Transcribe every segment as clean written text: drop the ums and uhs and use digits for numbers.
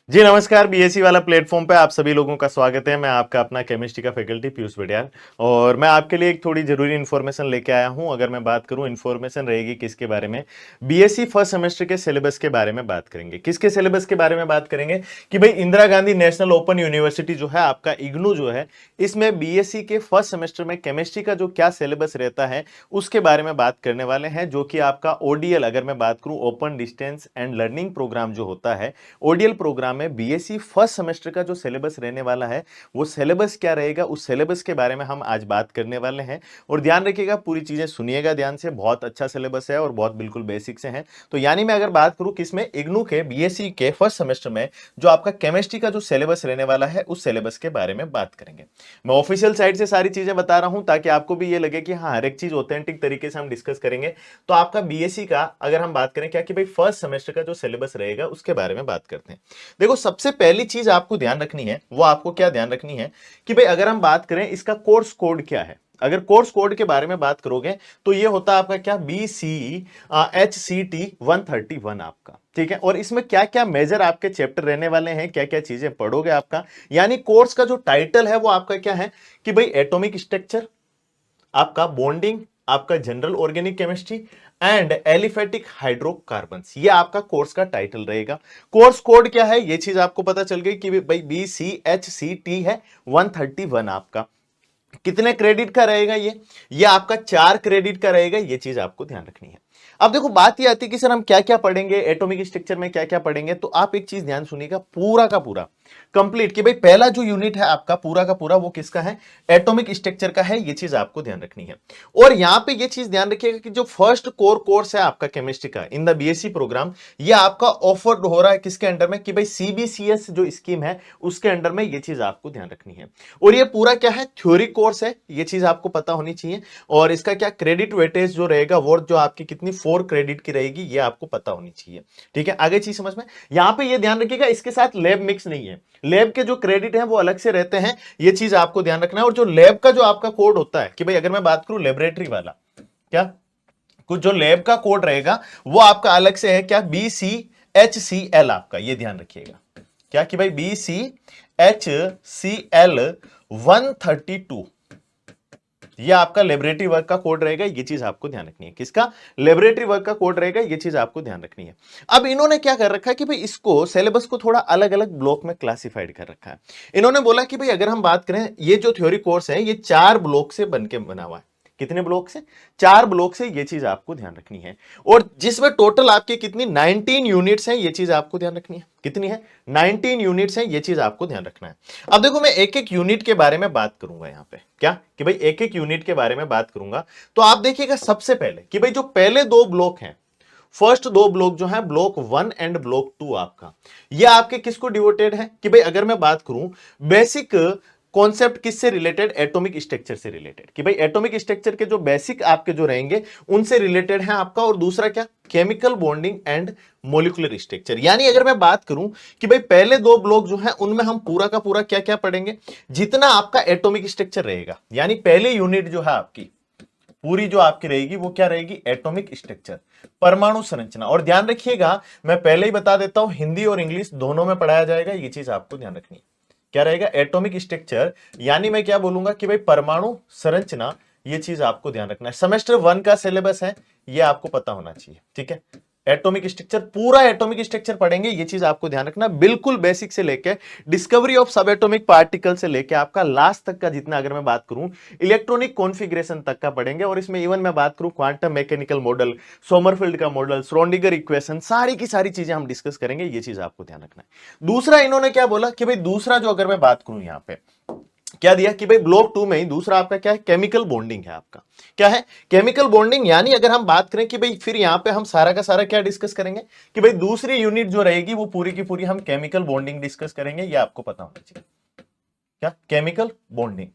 जी नमस्कार। बीएससी वाला प्लेटफॉर्म पे आप सभी लोगों का स्वागत है। मैं आपका अपना केमिस्ट्री का फैकल्टी पीयूष बडियाल और मैं आपके लिए एक थोड़ी जरूरी इन्फॉर्मेशन लेके आया हूं। अगर मैं बात करूं, इन्फॉर्मेशन रहेगी किसके बारे में? बीएससी फर्स्ट सेमेस्टर के सिलेबस के बारे में बात करेंगे। किसके सिलेबस के बारे में बात करेंगे कि भाई Indira Gandhi national open university जो है आपका इग्नू जो है, इसमें बीएससी के फर्स्ट सेमेस्टर में केमिस्ट्री का जो क्या सिलेबस रहता है उसके बारे में बात करने वाले हैं। जो कि आपका ओडीएल, अगर मैं बात करूं open distance and learning program जो होता है, ओडीएल प्रोग्राम में बीएससी फर्स्ट सेमेस्टर का जो सिलेबस रहने वाला है वो सिलेबस क्या रहेगा, उस सिलेबस के बारे में हम आज बात करने वाले हैं। और ध्यान रखिएगा, पूरी चीजें सुनिएगा ध्यान से। बहुत अच्छा सिलेबस है और बहुत बिल्कुल बेसिक से है। तो यानी मैं अगर बात करूं किसमें, इग्नू के बीएससी के फर्स्ट सेमेस्टर में जो आपका केमिस्ट्री का जो सिलेबस रहने वाला है उस सिलेबस के बारे में बात करेंगे। मैं ऑफिशियल साइट से सारी चीजें बता रहा हूं ताकि आपको भी ये लगे कि हाँ, हर एक चीज ऑथेंटिक तरीके से हम डिस्कस करेंगे। तो आपका बीएससी का अगर हम बात करें क्या कि भाई फर्स्ट सेमेस्टर का जो सिलेबस रहेगा उसके बारे में बात करते हैं। देखो, सबसे पहली चीज आपको ध्यान रखनी है, वो आपको क्या ध्यान रखनी है कि भाई अगर हम बात करें इसका कोर्स कोड क्या है। अगर कोर्स कोड के बारे में बात करोगे तो ये होता है आपका क्या, BCHCT 131 आपका, ठीक है। और इसमें क्या क्या मेजर आपके चैप्टर रहने वाले हैं, क्या क्या चीजें पढ़ोगे आपका, यानी कोर्स का जो टाइटल है वो आपका क्या है कि भाई एटॉमिक स्ट्रक्चर, आपका बॉन्डिंग, आपका general organic chemistry and aliphatic hydrocarbons, ये आपका कोर्स का टाइटल रहेगा। कोर्स कोड क्या है ये चीज आपको पता चल गई कि भाई BCHCT है 131 आपका। कितने क्रेडिट का रहेगा ये आपका 4 क्रेडिट का रहेगा। ये चीज आपको ध्यान रखनी है। अब देखो, बात ये आती है कि सर हम क्या क्या पढ़ेंगे, एटॉमिक स्ट्रक्चर में क्या क्या पढ़ेंगे। तो आप एक चीज ध्यान सुनिएगा, पूरा का पूरा कंप्लीट कि भाई पहला जो यूनिट है आपका पूरा का पूरा वो किसका है, एटॉमिक स्ट्रक्चर का है। ये चीज आपको ध्यान रखनी है। और यहां पे ये चीज ध्यान रखिएगा कि जो फर्स्ट कोर कोर्स है आपका केमिस्ट्री का इन द बीएससी प्रोग्राम, ये आपका ऑफर हो रहा है किसके अंडर में कि भाई सीबीसीएस जो स्कीम है उसके अंडर में। ये चीज आपको ध्यान रखनी है। और ये पूरा क्या है, थ्योरी कोर्स है। ये चीज आपको पता होनी चाहिए। और इसका क्या क्रेडिट वेटेज जो रहेगा वो जो आपकी कितनी 4 क्रेडिट की रहेगी ये आपको पता होनी चाहिए, ठीक है। आगे चीज समझ में, यहां पे ये ध्यान रखिएगा इसके साथ लैब मिक्स नहीं है। लैब के जो क्रेडिट हैं वो अलग से रहते हैं। ये चीज आपको ध्यान रखना है। और जो लैब का जो आपका कोड होता है कि भाई अगर मैं बात करूं लेबोरेटरी वाला, क्या कुछ जो लैब का कोड रहेगा वो आपका अलग से है, क्या BCHCL आपका, ये ध्यान रखिएगा। क्या कि भाई BCHCL 132, ये आपका लेबोरेटरी वर्क का कोड रहेगा। ये चीज आपको ध्यान रखनी है। किसका, लेबोरेटरी वर्क का कोड रहेगा। ये चीज आपको ध्यान रखनी है। अब इन्होंने क्या कर रखा है कि भाई इसको सिलेबस को थोड़ा अलग अलग ब्लॉक में क्लासिफाइड कर रखा है। इन्होंने बोला कि भाई अगर हम बात करें, ये जो थ्योरी कोर्स है ये 4 ब्लॉक से बनके बना हुआ है। कितने ब्लॉक से, 4 ब्लॉक से। ये चीज आपको ध्यान रखनी है। और जिसमें टोटल आपके कितनी 19 यूनिट्स हैं, ये चीज आपको ध्यान रखनी है। कितनी है, 19 यूनिट्स हैं। ये चीज आपको ध्यान रखना है। अब देखो, मैं एक एक यूनिट के बारे में बात करूंगा यहां पे, क्या कि भाई एक एक यूनिट के बारे में बात करूंगा। तो आप देखिएगा सबसे पहले कि भाई जो पहले 2 ब्लॉक हैं, फर्स्ट 2 ब्लॉक जो है ब्लॉक 1 एंड ब्लॉक 2 आपका, ये आपके किसको डिवोटेड है कि भाई अगर मैं बात करूं बेसिक कॉन्सेप्ट किससे रिलेटेड, एटॉमिक स्ट्रक्चर से रिलेटेड, कि भाई एटॉमिक स्ट्रक्चर के जो बेसिक आपके जो रहेंगे उनसे रिलेटेड है आपका। और दूसरा क्या, chemical bonding and molecular structure. यानी अगर मैं बात करूं कि भाई पहले 2 ब्लॉक जो है उनमें हम पूरा का पूरा क्या क्या पढ़ेंगे, जितना आपका एटॉमिक स्ट्रक्चर रहेगा। यानी पहली यूनिट जो है आपकी पूरी जो आपकी रहेगी वो क्या रहेगी, एटॉमिक स्ट्रक्चर, परमाणु संरचना। और ध्यान रखिएगा, मैं पहले ही बता देता हूं, हिंदी और इंग्लिश दोनों में पढ़ाया जाएगा। ये चीज आपको ध्यान रखनी है। क्या रहेगा, एटॉमिक स्ट्रक्चर, यानी मैं क्या बोलूंगा कि भाई परमाणु संरचना। ये चीज आपको ध्यान रखना है। सेमेस्टर 1 का सिलेबस है, ये आपको पता होना चाहिए, ठीक है। एटॉमिक स्ट्रक्चर, पूरा एटॉमिक स्ट्रक्चर पढ़ेंगे। ये चीज आपको ध्यान रखना, बिल्कुल बेसिक से लेके डिस्कवरी ऑफ सब एटॉमिक पार्टिकल से लेके आपका लास्ट तक का जितना, अगर मैं बात करूं इलेक्ट्रॉनिक कॉन्फ़िगरेशन तक का पढ़ेंगे। और इसमें इवन मैं बात करूं क्वांटम मैकेनिकल मॉडल, सोमरफेल्ड का मॉडल, श्रोडिंगर इक्वेशन, सारी की सारी चीजें हम डिस्कस करेंगे। ये चीज आपको ध्यान रखना है। दूसरा इन्होंने क्या बोला कि भाई दूसरा जो अगर मैं बात करूं यहां पे क्या दिया कि भाई ब्लॉक 2 में ही दूसरा आपका क्या है, केमिकल बॉन्डिंग है आपका। क्या है, केमिकल बॉन्डिंग। यानी अगर हम बात करें कि भाई फिर यहां पे हम सारा का सारा क्या डिस्कस करेंगे कि भाई दूसरी यूनिट जो रहेगी वो पूरी की पूरी हम केमिकल बॉन्डिंग डिस्कस करेंगे। ये आपको पता होना चाहिए, क्या केमिकल बॉन्डिंग।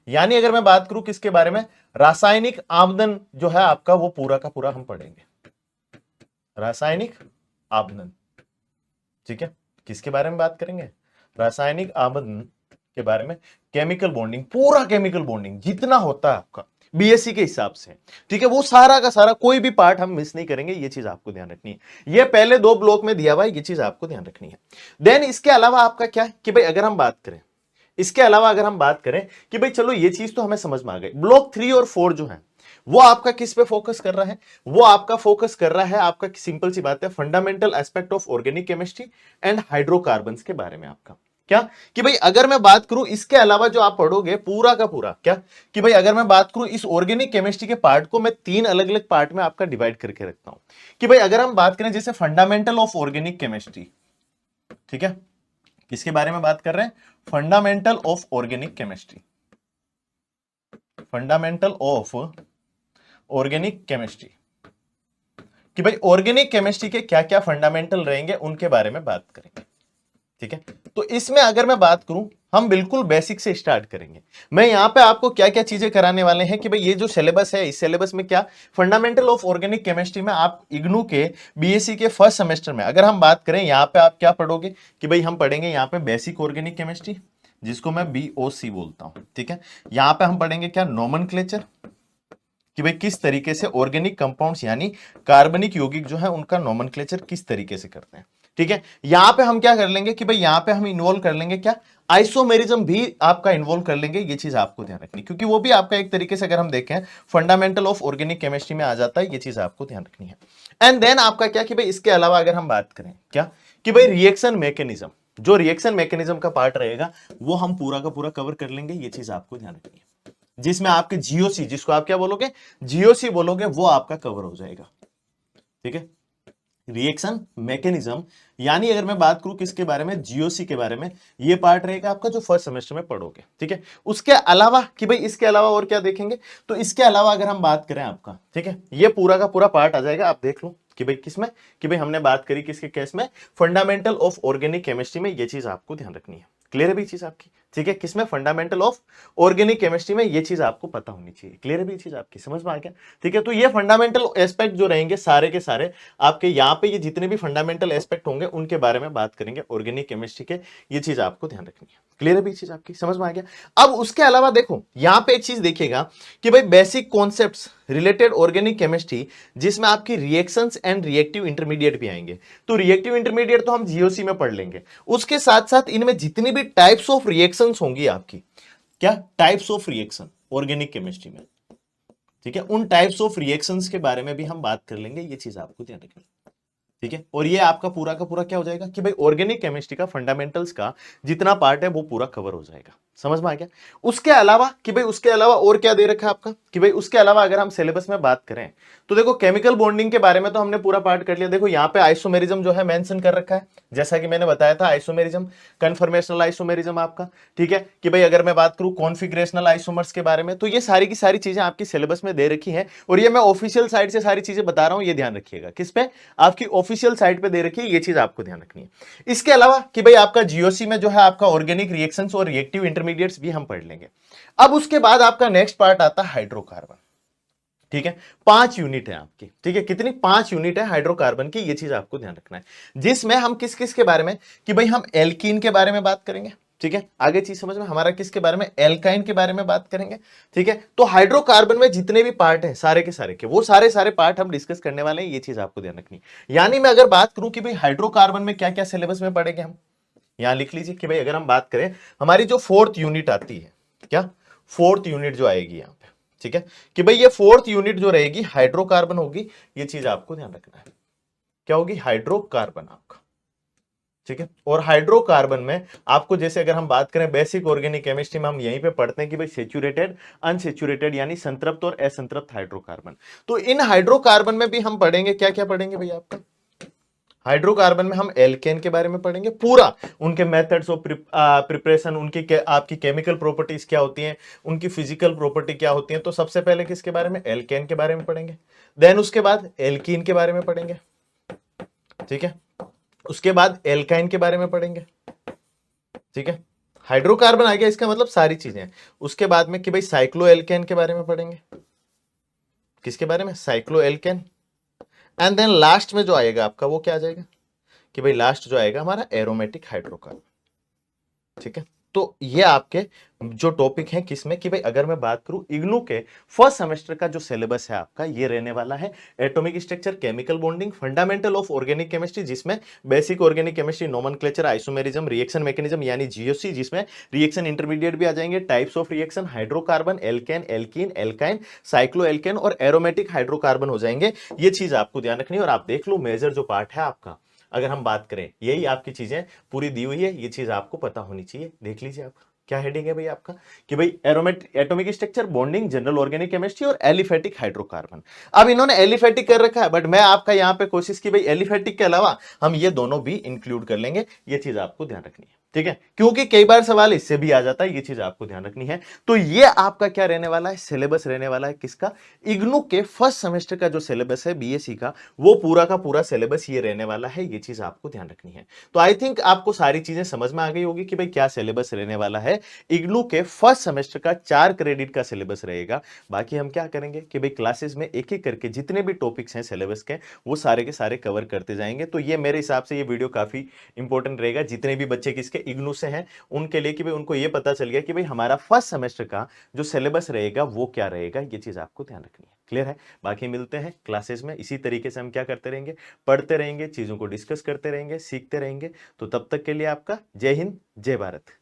यानी अगर मैं बात करूं किसके बारे में, रासायनिक आबंधन जो है आपका वो पूरा का पूरा हम पढ़ेंगे। रासायनिक आबंधन, ठीक है। किसके बारे में बात करेंगे, रासायनिक आबंधन के बारे में। केमिकल बॉन्डिंग, पूरा केमिकल बॉन्डिंग जितना होता है आपका बीएससी के हिसाब से, ठीक है। वो सारा का सारा कोई भी पार्ट हम मिस नहीं करेंगे, ये चीज आपको ध्यान रखनी है। ये पहले 2 ब्लॉक में दिया हुआ है, ये चीज आपको ध्यान रखनी है। देन इसके अलावा आपका क्या है कि भाई अगर हम बात करें, इसके अलावा अगर हम बात करें कि भाई चलो ये चीज तो हमें समझ में आ गई, ब्लॉक 3 और 4 जो है वो आपका किस पे फोकस कर रहा है, वो आपका फोकस कर रहा है आपका सिंपल सी बात है fundamental aspect of organic chemistry and hydrocarbons के बारे में आपका क्या कि भाई अगर मैं बात करूं इसके अलावा जो आप पढ़ोगे पूरा का पूरा क्या कि भाई अगर मैं बात करूं इस ऑर्गेनिक केमिस्ट्री के पार्ट को मैं 3 अलग अलग पार्ट में आपका डिवाइड करके रखता हूं कि भाई अगर हम बात करें जैसे फंडामेंटल ऑफ ऑर्गेनिक केमिस्ट्री, ठीक है, किसके बारे में बात कर रहे हैं, fundamental of organic chemistry, fundamental of organic chemistry कि भाई ऑर्गेनिक केमिस्ट्री के क्या क्या फंडामेंटल रहेंगे उनके बारे में बात करेंगे, ठीक है। तो इसमें अगर मैं बात करूं हम बिल्कुल बेसिक से स्टार्ट करेंगे। मैं यहां पे आपको क्या क्या चीजें कराने वाले हैं कि भाई ये जो सिलेबस है इस सिलेबस में क्या फंडामेंटल ऑफ ऑर्गेनिक केमिस्ट्री में आप इग्नू के बीएससी के फर्स्ट सेमेस्टर में अगर हम बात करें यहां पे आप क्या पढ़ोगे कि भाई हम पढ़ेंगे यहां पे बेसिक ऑर्गेनिक केमिस्ट्री जिसको मैं बीओसी बोलता हूं, ठीक है। यहां पे हम पढ़ेंगे क्या नोमेनक्लेचर कि भाई किस तरीके से ऑर्गेनिक कंपाउंड्स यानी कार्बनिक यौगिक जो है उनका नोमेनक्लेचर किस तरीके से करते हैं, ठीक है। यहां पे हम क्या कर लेंगे कि भाई यहां पे हम इन्वॉल्व कर लेंगे क्या आइसोमेरिज्म भी आपका इन्वॉल्व कर लेंगे, ये चीज आपको ध्यान रखनी क्योंकि वो भी आपका एक तरीके से अगर हम देखें फंडामेंटल ऑफ ऑर्गेनिक केमिस्ट्री में आ जाता है, ये चीज आपको ध्यान रखनी है। एंड देन आपका क्या कि भाई इसके अलावा अगर हम बात करें क्या कि भाई रिएक्शन मैकेनिज्म, जो रिएक्शन मैकेनिज्म का पार्ट रहेगा वो हम पूरा का पूरा कवर कर लेंगे, ये चीज आपको ध्यान रखनी है। जिसमें आपके जीओसी जिसको आप क्या बोलोगे जीओसी बोलोगे वो आपका कवर हो जाएगा, ठीक है। रिएक्शन मैकेनिज्म यानी अगर मैं बात करूं किसके बारे में जीओसी के बारे में, ये पार्ट रहेगा आपका जो फर्स्ट सेमेस्टर में पढ़ोगे, ठीक है। उसके अलावा कि भाई इसके अलावा और क्या देखेंगे, तो इसके अलावा अगर हम बात करें आपका, ठीक है, ये पूरा का पूरा पार्ट आ जाएगा। आप देख लो कि भाई किसमें कि भाई हमने बात करी किसके केस में फंडामेंटल ऑफ ऑर्गेनिक केमिस्ट्री में, ये चीज आपको ध्यान रखनी है। क्लियर है भी चीज आपकी, ठीक है, किसमें फंडामेंटल ऑफ ऑर्गेनिक केमिस्ट्री में, ये चीज आपको पता होनी चाहिए। क्लियर है भी चीज आपकी, समझ में आ गया, ठीक है। तो ये फंडामेंटल एस्पेक्ट जो रहेंगे सारे के सारे आपके यहाँ पे ये जितने भी फंडामेंटल एस्पेक्ट होंगे उनके बारे में बात करेंगे ऑर्गेनिक केमिस्ट्री के, ये चीज आपको ध्यान रखनी है। क्लियर है भी चीज आपकी, समझ में आ गया। अब उसके अलावा देखो यहां पे एक चीज देखिएगा कि भाई basic concepts related organic chemistry जिसमें आपकी रिएक्शंस एंड रिएक्टिव इंटरमीडिएट भी आएंगे। तो रिएक्टिव इंटरमीडिएट तो हम जीओसी में पढ़ लेंगे, उसके साथ साथ इनमें जितनी भी टाइप्स ऑफ रिएक्शंस होंगी आपकी, क्या types of reaction organic chemistry में, ठीक है, उन टाइप्स ऑफ रिएक्शंस के बारे में भी हम बात कर लेंगे, ये चीज आपको ध्यान रखनी है, ठीक है। और ये आपका पूरा का पूरा क्या हो जाएगा कि भाई ऑर्गेनिक केमिस्ट्री का फंडामेंटल्स का जितना पार्ट है वो पूरा कवर हो जाएगा, समझ में आ गया। उसके अलावा कि भाई उसके अलावा और क्या दे रखा है आपका कि भाई उसके अलावा अगर हम सिलेबस में बात करें तो देखो केमिकल बॉन्डिंग के बारे में तो हमने पूरा पार्ट कर लिया। देखो यहाँ पे आइसोमेरिज्म जो है मेंशन कर रखा है, जैसा कि मैंने बताया था आइसोमेरिज्म कन्फर्मेशनल आइसोमेरिज्म आपका, ठीक है, कि भाई अगर मैं बात करूं कॉन्फिगरेशनल आइसोमर्स के बारे में तो ये सारी की सारी चीजें आपकी सिलेबस में दे रखी है। और ये मैं ऑफिशियल साइट से सारी चीजें बता रहा हूं, ये ध्यान रखिएगा किस पे आपकी ऑफिशियल साइट पे दे रखी है, ये चीज आपको ध्यान रखनी है। इसके अलावा कि भाई आपका जीओसी में जो है आपका ऑर्गेनिक रिएक्शंस और रिएक्टिव इंटरमीडिएट्स भी हम पढ़ लेंगे। अब उसके बाद आपका नेक्स्ट पार्ट आता है हाइड्रोकार्बन, ठीक है, 5 यूनिट है आपकी, ठीक है, कितनी 5 यूनिट है हाइड्रोकार्बन की, ये चीज आपको ध्यान रखना है। जिसमें हम किस किस के बारे में कि भाई हम एल्कीन के बारे में बात करेंगे, ठीक है, आगे चीज समझ में हमारा किसके बारे में एल्काइन के बारे में बात करेंगे, ठीक है। तो हाइड्रोकार्बन में जितने भी पार्ट हैं सारे के सारे के वो सारे सारे पार्ट हम डिस्कस करने वाले हैं, ये चीज आपको ध्यान रखनी है। यानी मैं अगर बात करूं कि भाई हाइड्रोकार्बन में क्या क्या सिलेबस में पढ़ेंगे हम, यहां लिख लीजिए कि भाई अगर हम बात करें हमारी जो 4th यूनिट आती है, क्या 4th यूनिट जो आएगी यहां पे, ठीक है, कि भाई ये 4th यूनिट जो रहेगी हाइड्रोकार्बन होगी, ये चीज आपको ध्यान रखना है, क्या होगी हाइड्रोकार्बन आपका, ठीक है। और हाइड्रोकार्बन में आपको जैसे अगर हम बात करें बेसिक ऑर्गेनिक केमिस्ट्री में हम यहीं पे पढ़ते हैं कि भाई सेचुरेटेड अनसेचुरेटेड यानी संतृप्त और असंतृप्त हाइड्रोकार्बन। तो इन हाइड्रोकार्बन में भी हम पढ़ेंगे क्या क्या पढ़ेंगे भाई आपका हाइड्रोकार्बन में हम एल्केन के बारे में पढ़ेंगे पूरा, उनके मेथड्स ऑफ प्रिपरेशन, उनकी आपकी केमिकल प्रॉपर्टीज क्या होती हैं, उनकी फिजिकल प्रॉपर्टी क्या होती हैं। तो सबसे पहले किसके बारे में एल्केन के बारे में पढ़ेंगे, देन उसके बाद एल्कीन के बारे में पढ़ेंगे, ठीक है, उसके बाद एल्काइन के बारे में पढ़ेंगे, ठीक है, हाइड्रोकार्बन आ गया इसका मतलब सारी चीजें। उसके बाद में कि भाई साइक्लो एल्केन के बारे में पढ़ेंगे, किसके बारे में cycloalkane. And then last में जो आएगा आपका वो क्या आ जाएगा कि भाई लास्ट जो आएगा हमारा एरोमेटिक हाइड्रोकार्बन, ठीक है। तो ये आपके जो टॉपिक है किसमें कि भाई अगर मैं बात करूं इग्नू के फर्स्ट सेमेस्टर का जो सिलेबस है आपका ये रहने वाला है atomic structure, chemical bonding, fundamental of organic chemistry जिसमें basic organic chemistry, nomenclature, isomerism, reaction mechanism यानी जीओसी जिसमें रिएक्शन इंटरमीडिएट भी आ जाएंगे, types of reaction, hydrocarbon, alkane, alkene, alkyne, cycloalkane और एरोमेटिक हाइड्रोकार्बन हो जाएंगे। ये चीज आपको ध्यान रखनी है। और आप देख लो मेजर जो पार्ट है आपका अगर हम बात करें यही आपकी चीजें पूरी दी हुई है, ये चीज आपको पता होनी चाहिए। देख लीजिए आप क्या हेडिंग है भाई आपका कि भाई atomic structure, bonding, general organic chemistry और एलिफेटिक हाइड्रोकार्बन। अब इन्होंने एलिफेटिक कर रखा है बट मैं आपका यहां पे कोशिश की भाई एलिफेटिक के अलावा हम ये दोनों भी इंक्लूड कर लेंगे। ये चीज आपको ध्यान रखनी है, ठीक है, क्योंकि कई बार सवाल इससे भी आ जाता है, ये चीज आपको ध्यान रखनी है। तो ये आपका क्या रहने वाला है, सिलेबस रहने वाला है किसका, इग्नू के फर्स्ट सेमेस्टर का जो सिलेबस है बीएससी का, वो पूरा का पूरा सिलेबस ये रहने वाला है। ये चीज आपको ध्यान रखनी है। तो आई थिंक आपको सारी चीजें समझ में आ गई होगी कि भाई क्या सिलेबस रहने वाला है। इग्नू के फर्स्ट सेमेस्टर का 4 क्रेडिट का सिलेबस रहेगा। बाकी हम क्या करेंगे कि भाई क्लासेस में एक एक करके जितने भी टॉपिक्स हैं सिलेबस के वो सारे के सारे कवर करते जाएंगे। तो ये मेरे हिसाब से ये वीडियो काफी इंपॉर्टेंट रहेगा जितने भी बच्चे किसके इग्नू से हैं उनके लिए कि भाई उनको ये पता चल गया कि भाई हमारा फर्स्ट सेमेस्टर का जो सिलेबस रहेगा वो क्या रहेगा। ये चीज आपको ध्यान रखनी है। क्लियर है। बाकी मिलते हैं क्लासेस में। इसी तरीके से हम क्या करते रहेंगे, पढ़ते रहेंगे, चीजों को डिस्कस करते रहेंगे, सीखते रहेंगे। तो तब तक के लिए आपका जय हिंद, जय भारत।